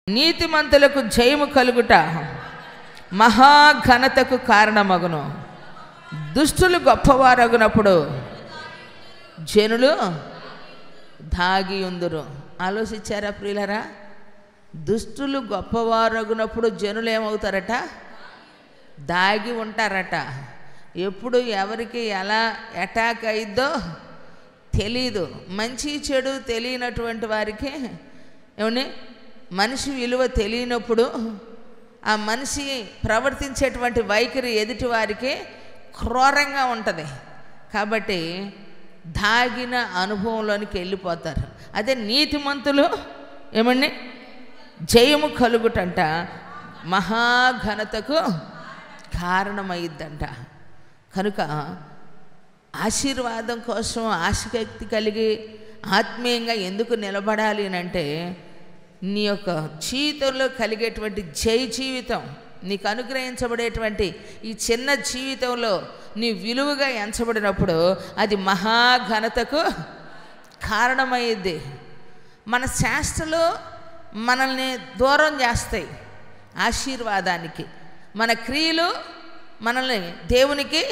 నీతిమంతులకు జయము కలుగుట మహాఘనతకు కారణమగును. దుష్టులు గొప్పవారగునప్పుడు జనులు దాగి ఉందురు. ఆలోచించారా ప్రియులరా? దుష్టులు గొప్పవారగునప్పుడు జనులు ఏమవుతారట? దాగి ఉంటారట. ఎప్పుడు ఎవరికి ఎలా అటాక్ అయిద్దో తెలీదు. మంచి చెడు తెలియనటువంటి వారికి ఏమని మనిషి విలువ తెలియనప్పుడు ఆ మనిషి ప్రవర్తించేటువంటి వైఖరి ఎదుటి వారికి క్రూరంగా ఉంటుంది. కాబట్టి దాగిన అనుభవంలోనికి వెళ్ళిపోతారు. అదే నీతిమంతులు ఏమండి జయము కలుగుటంట మహాఘనతకు కారణమైద్దంట. కనుక ఆశీర్వాదం కోసం ఆసక్తి కలిగి ఆత్మీయంగా ఎందుకు నిలబడాలి అంటే నీ యొక్క జీవితంలో కలిగేటువంటి జయ జీవితం, నీకు అనుగ్రహించబడేటువంటి ఈ చిన్న జీవితంలో నీ విలువగా ఎంచబడినప్పుడు అది మహాఘనతకు కారణమైంది. మన శాస్త్రాలు మనల్ని దూరం చేస్తాయి ఆశీర్వాదానికి. మన క్రియలు మనల్ని దేవునికి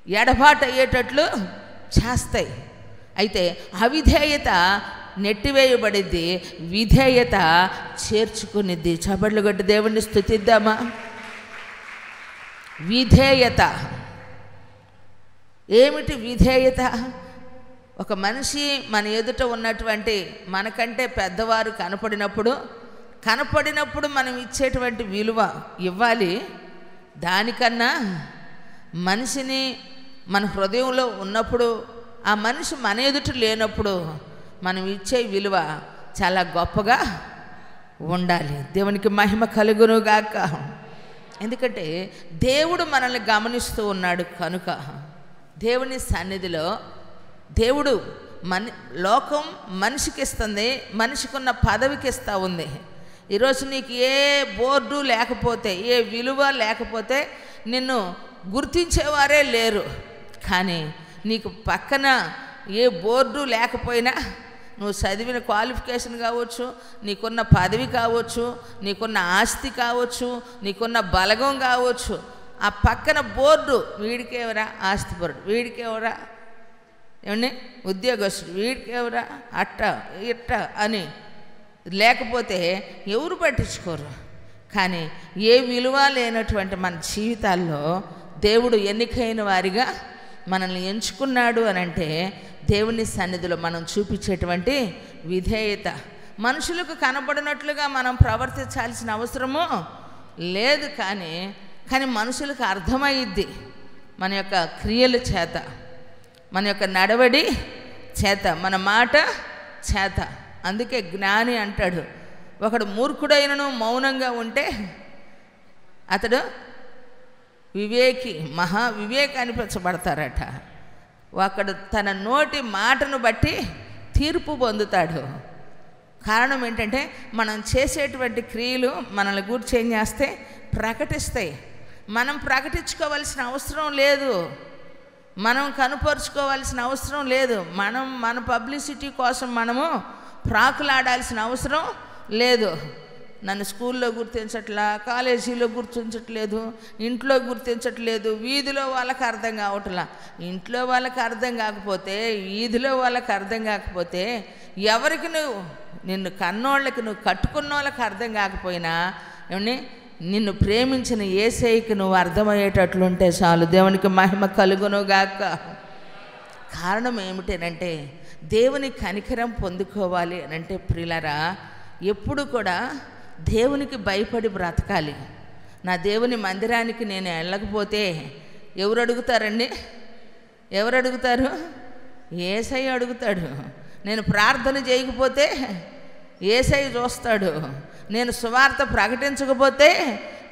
ఎడబాటు అయ్యేటట్లు చేస్తాయి. అయితే అవిధేయత నెట్టివేయబడిద్ది, విధేయత చేర్చుకునిద్ది. చప్పట్లు కొట్టి దేవుణ్ణి స్తుతిద్దామా? విధేయత ఏమిటి? విధేయత ఒక మనిషి మన ఎదుట ఉన్నటువంటి మనకంటే పెద్దవారు కనపడినప్పుడు మనం ఇచ్చేటువంటి విలువ ఇవ్వాలి. దానికన్నా మనిషిని మన హృదయంలో ఉన్నప్పుడు, ఆ మనిషి మన ఎదుట లేనప్పుడు మనం ఇచ్చే విలువ చాలా గొప్పగా ఉండాలి. దేవునికి మహిమ కలుగును గాక. ఎందుకంటే దేవుడు మనల్ని గమనిస్తూ ఉన్నాడు. కనుక దేవుని సన్నిధిలో దేవుడు లోకం మనిషికి ఇస్తుంది, మనిషికున్న పదవికి ఇస్తూ ఉంది. ఈరోజు నీకు ఏ బోర్డు లేకపోతే, ఏ విలువ లేకపోతే నిన్ను గుర్తించేవారే లేరు. కానీ నీకు పక్కన ఏ బోర్డు లేకపోయినా, నువ్వు చదివిన క్వాలిఫికేషన్ కావచ్చు, నీకున్న పదవి కావచ్చు, నీకున్న ఆస్తి కావచ్చు, నీకున్న బలగం కావచ్చు, ఆ పక్కన బోర్డు వీడికేవరా ఆస్తిపరుడు, వీడికేవరా ఏమండి ఉద్యోగస్తుడు, వీడికేవరా అట్ట ఇట్ట అని లేకపోతే ఎవరు పట్టించుకోరు. కానీ ఏ విలువ లేనటువంటి మన జీవితాల్లో దేవుడు ఎన్నికైన వారిగా మనల్ని ఎంచుకున్నాడు అని అంటే దేవుని సన్నిధిలో మనం చూపించేటువంటి విధేయత. మనుషులకు కనబడినట్లుగా మనం ప్రవర్తించాల్సిన అవసరము లేదు. కానీ మనుషులకు అర్థమయ్యిద్ది మన యొక్క క్రియల చేత, మన యొక్క నడవడి చేత, మన మాట చేత. అందుకే జ్ఞాని అంటాడు, ఒకడు మూర్ఖుడైనను మౌనంగా ఉంటే అతడు వివేకి, మహా వివేకి అనిపించబడతారట. ఒకడు తన నోటి మాటను బట్టి తీర్పు పొందుతాడు. కారణం ఏంటంటే మనం చేసేటువంటి క్రియలు మనల్ని గురించి ఏం చేస్తే ప్రకటిస్తాయి. మనం ప్రకటించుకోవాల్సిన అవసరం లేదు, మనం కనుపరుచుకోవాల్సిన అవసరం లేదు, మన పబ్లిసిటీ కోసం మనము ప్రాకులాడాల్సిన అవసరం లేదు. నన్ను స్కూల్లో గుర్తించట్లా, కాలేజీలో గుర్తించట్లేదు, ఇంట్లో గుర్తించట్లేదు, వీధిలో వాళ్ళకి అర్థం కావట్లా. ఇంట్లో వాళ్ళకి అర్థం కాకపోతే, వీధిలో వాళ్ళకి అర్థం కాకపోతే, ఎవరికి నిన్ను కన్నోళ్ళకి, నువ్వు కట్టుకున్న వాళ్ళకి అర్థం కాకపోయినా ఏమని నిన్ను ప్రేమించిన యేసయ్యకి నువ్వు అర్థమయ్యేటట్లుంటే చాలు. దేవునికి మహిమ కలుగును గాక. కారణం ఏమిటనంటే దేవుని కనికరం పొందుకోవాలి అని అంటే ప్రియులారా, ఎప్పుడు కూడా దేవునికి భయపడి బ్రతకాలి. నా దేవుని మందిరానికి నేను వెళ్ళకపోతే ఎవరు అడుగుతారండి? ఎవరు అడుగుతారు? యేసయ్య అడుగుతాడు. నేను ప్రార్థన చేయకపోతే యేసయ్య చూస్తాడు. నేను సువార్త ప్రకటించకపోతే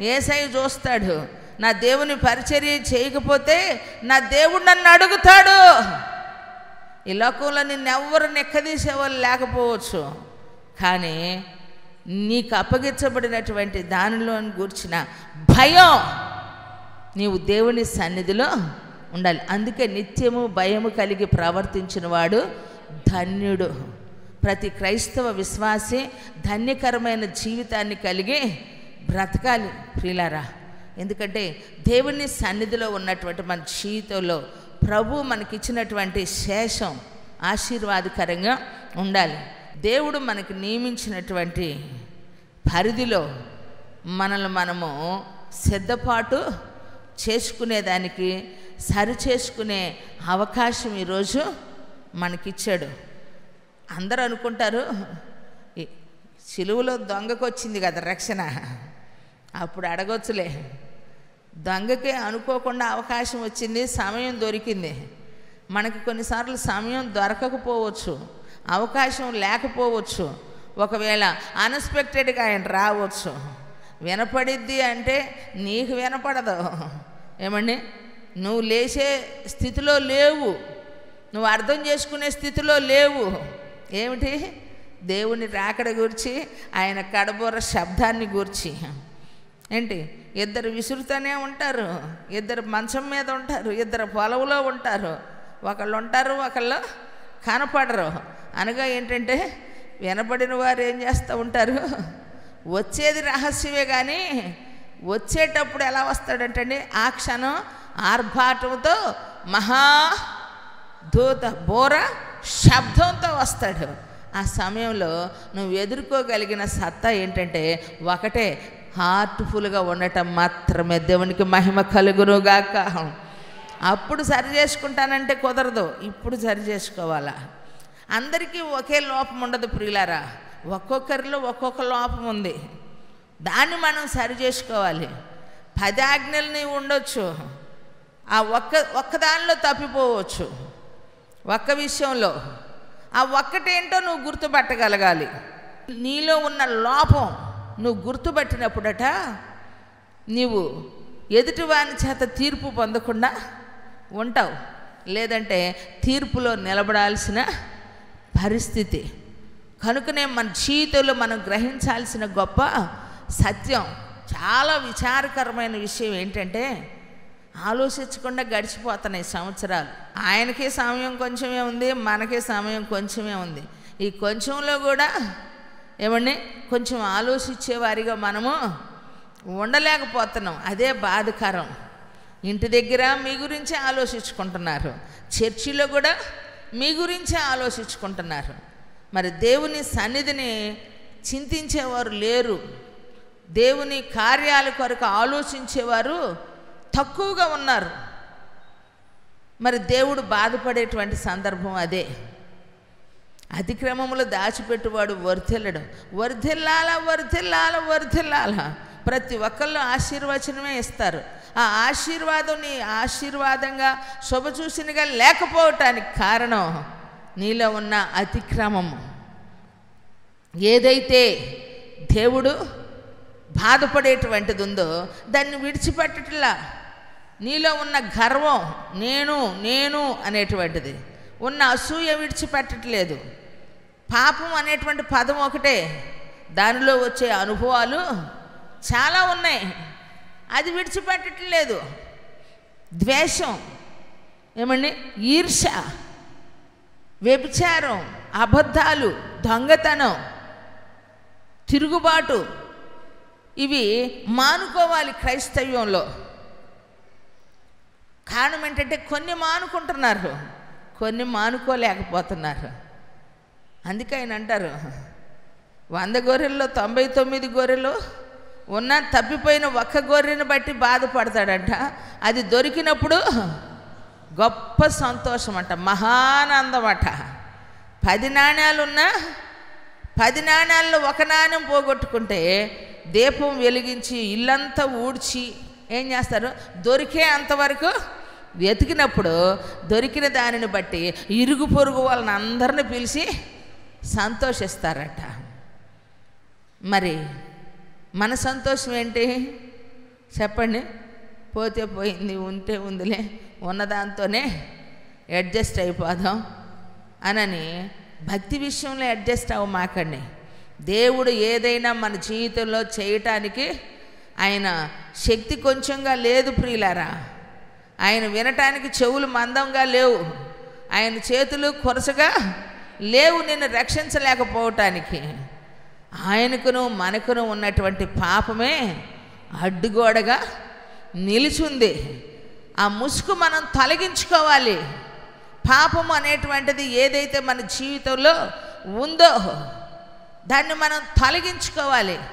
యేసయ్య చూస్తాడు. నా దేవుని పరిచర్య చేయకపోతే నా దేవుడు నన్ను అడుగుతాడు. ఈ లోకంలో నిన్నెవ్వరు నెక్కదీసేవాళ్ళు లేకపోవచ్చు, కానీ నీకు అప్పగించబడినటువంటి దానిలో గూర్చిన భయం నీవు దేవుని సన్నిధిలో ఉండాలి. అందుకే నిత్యము భయము కలిగి ప్రవర్తించిన వాడు ధన్యుడు. ప్రతి క్రైస్తవ విశ్వాసి ధన్యకరమైన జీవితాన్ని కలిగి బ్రతకాలి ప్రియులారా. ఎందుకంటే దేవుని సన్నిధిలో ఉన్నటువంటి మన జీవితంలో ప్రభు మనకిచ్చినటువంటి శేషం ఆశీర్వాదకరంగా ఉండాలి. దేవుడు మనకు నియమించినటువంటి పరిధిలో మనల్ని మనము సిద్ధపాటు చేసుకునేదానికి సరి చేసుకునే అవకాశం ఈరోజు మనకిచ్చాడు. అందరూ అనుకుంటారు సిలువలో దొంగకు వచ్చింది కదా రక్షణ, అప్పుడు అడగొచ్చులే. దొంగకే అనుకోకుండా అవకాశం వచ్చింది, సమయం దొరికింది. మనకి కొన్నిసార్లు సమయం దొరకకపోవచ్చు, అవకాశం లేకపోవచ్చు, ఒకవేళ అన్ఎక్స్పెక్టెడ్గా ఆయన రావచ్చు. వినపడిద్ది అంటే నీకు వినపడదు. ఏమండి, నువ్వు లేచే స్థితిలో లేవు, నువ్వు అర్థం చేసుకునే స్థితిలో లేవు. ఏమిటి? దేవుని రాకడ గురించి, ఆయన కడబోర శబ్దాన్ని గురించి. ఏంటి? ఇద్దరు విసురుతూనే ఉంటారు, ఇద్దరు మంచం మీద ఉంటారు, ఇద్దరు పొలంలో ఉంటారు, ఒకళ్ళు ఉంటారు ఒకళ్ళు కనపడరు. అనగా ఏంటంటే వినపడిన వారు ఏం చేస్తూ ఉంటారు, వచ్చేది రహస్యమే కానీ వచ్చేటప్పుడు ఎలా వస్తాడంటండి, ఆ క్షణం ఆర్భాటంతో మహాదూత బోర శబ్దంతో వస్తాడు. ఆ సమయంలో నువ్వు ఎదుర్కోగలిగిన సత్తా ఏంటంటే ఒకటే, హార్ట్ఫుల్గా ఉండటం మాత్రమే. దేవునికి మహిమ కలుగునుగాక. అప్పుడు సరి చేసుకుంటానంటే కుదరదు, ఇప్పుడు సరి చేసుకోవాలా. అందరికీ ఒకే లోపం ఉండదు ప్రియులారా, ఒక్కొక్కరిలో ఒక్కొక్క లోపం ఉంది, దాన్ని మనం సరి చేసుకోవాలి. 10 ఆజ్ఞల్ని ఉండొచ్చు, ఆ ఒక్క దానిలో తప్పిపోవచ్చు, ఒక్క విషయంలో. ఆ ఒక్కటేంటో నువ్వు గుర్తుపట్టగలగాలి. నీలో ఉన్న లోపం నువ్వు గుర్తుపట్టినప్పుడట నీవు ఎదుటివాని చేత తీర్పు పొందకుండా ఉంటావు, లేదంటే తీర్పులో నిలబడాల్సిన పరిస్థితి. కనుకనే మన జీవితంలో మనం గ్రహించాల్సిన గొప్ప సత్యం, చాలా విచారకరమైన విషయం ఏంటంటే ఆలోచించకుండా గడిచిపోతున్నాయి సంవత్సరాలు. ఆయనకే సమయం కొంచెమే ఉంది, మనకే సమయం కొంచెమే ఉంది. ఈ కొంచెంలో కూడా ఏమండి కొంచెం ఆలోచించేవారిగా మనము ఉండలేకపోతున్నాం. అదే బాధకరం. ఇంటి దగ్గర మీ గురించే ఆలోచించుకుంటున్నారు, చర్చిలో కూడా మీ గురించే ఆలోచించుకుంటున్నారు. మరి దేవుని సన్నిధిని చింతించేవారు లేరు, దేవుని కార్యాల కొరకు ఆలోచించేవారు తక్కువగా ఉన్నారు. మరి దేవుడు బాధపడేటువంటి సందర్భం అదే. అతిక్రమములు దాచిపెట్టువాడు వర్ధిల్లడు. వర్ధిల్లాల వర్ధిల్లాల వర్ధిల్లాల. ప్రతి ఒక్కళ్ళు ఆశీర్వచనమే ఇస్తారు. ఆ ఆశీర్వాదం నీ ఆశీర్వాదంగా శుభసూచనగా లేకపోవటానికి కారణం నీలో ఉన్న అతిక్రమము. ఏదైతే దేవుడు బాధపడేటువంటిది ఉందో దాన్ని విడిచిపెట్టట్లా. నీలో ఉన్న గర్వం, నేను నేను అనేటువంటిది, ఉన్న అసూయ విడిచిపెట్టట్లేదు. పాపం అనేటువంటి పదం ఒకటే, దానిలో వచ్చే అనుభవాలు చాలా ఉన్నాయి, అది విడిచిపెట్టట్లేదు. ద్వేషం, ఏమండి, ఈర్ష్య, వ్యభిచారం, అబద్ధాలు, దొంగతనం, తిరుగుబాటు, ఇవి మానుకోవాలి క్రైస్తవ్యంలో. కారణం ఏంటంటే కొన్ని మానుకుంటున్నారు, కొన్ని మానుకోలేకపోతున్నారు. అందుకే ఆయన అంటారు 100 గొర్రెల్లో 99 గొర్రెలు ఉన్న తప్పిపోయిన ఒక్క గొర్రెని బట్టి బాధపడతాడంట. అది దొరికినప్పుడు గొప్ప సంతోషం అంట, మహానందం అట. 10 నాణ్యాలున్నా 10 నాణ్యాల్లో ఒక నాణ్యం పోగొట్టుకుంటే దీపం వెలిగించి ఇల్లంతా ఊడ్చి ఏం చేస్తారు, దొరికే అంతవరకు వెతికినప్పుడు దొరికిన దానిని బట్టి ఇరుగు పొరుగు వాళ్ళని అందరిని పిలిచి సంతోషిస్తారట. మరి మన సంతోషం ఏంటి చెప్పండి? పోతే పోయింది, ఉంటే ఉందిలే, ఉన్నదాంతోనే అడ్జస్ట్ అయిపోదాం అనని భక్తి విషయంలో అడ్జస్ట్ అవ్వమాకండి. దేవుడు ఏదైనా మన జీవితంలో చేయటానికి ఆయన శక్తి కొంచెంగా లేదు ప్రియులారా. ఆయన వినటానికి చెవులు మందంగా లేవు, ఆయన చేతులు కొరసగా లేవు నిన్ను రక్షించలేకపోవటానికి. ఆయనకును మనకును ఉన్నటువంటి పాపమే అడ్డుగోడగా నిలిచింది. ఆ ముసుగు మనం తొలగించుకోవాలి. పాపము అనేటువంటిది ఏదైతే మన జీవితంలో ఉందో దాన్ని మనం తొలగించుకోవాలి.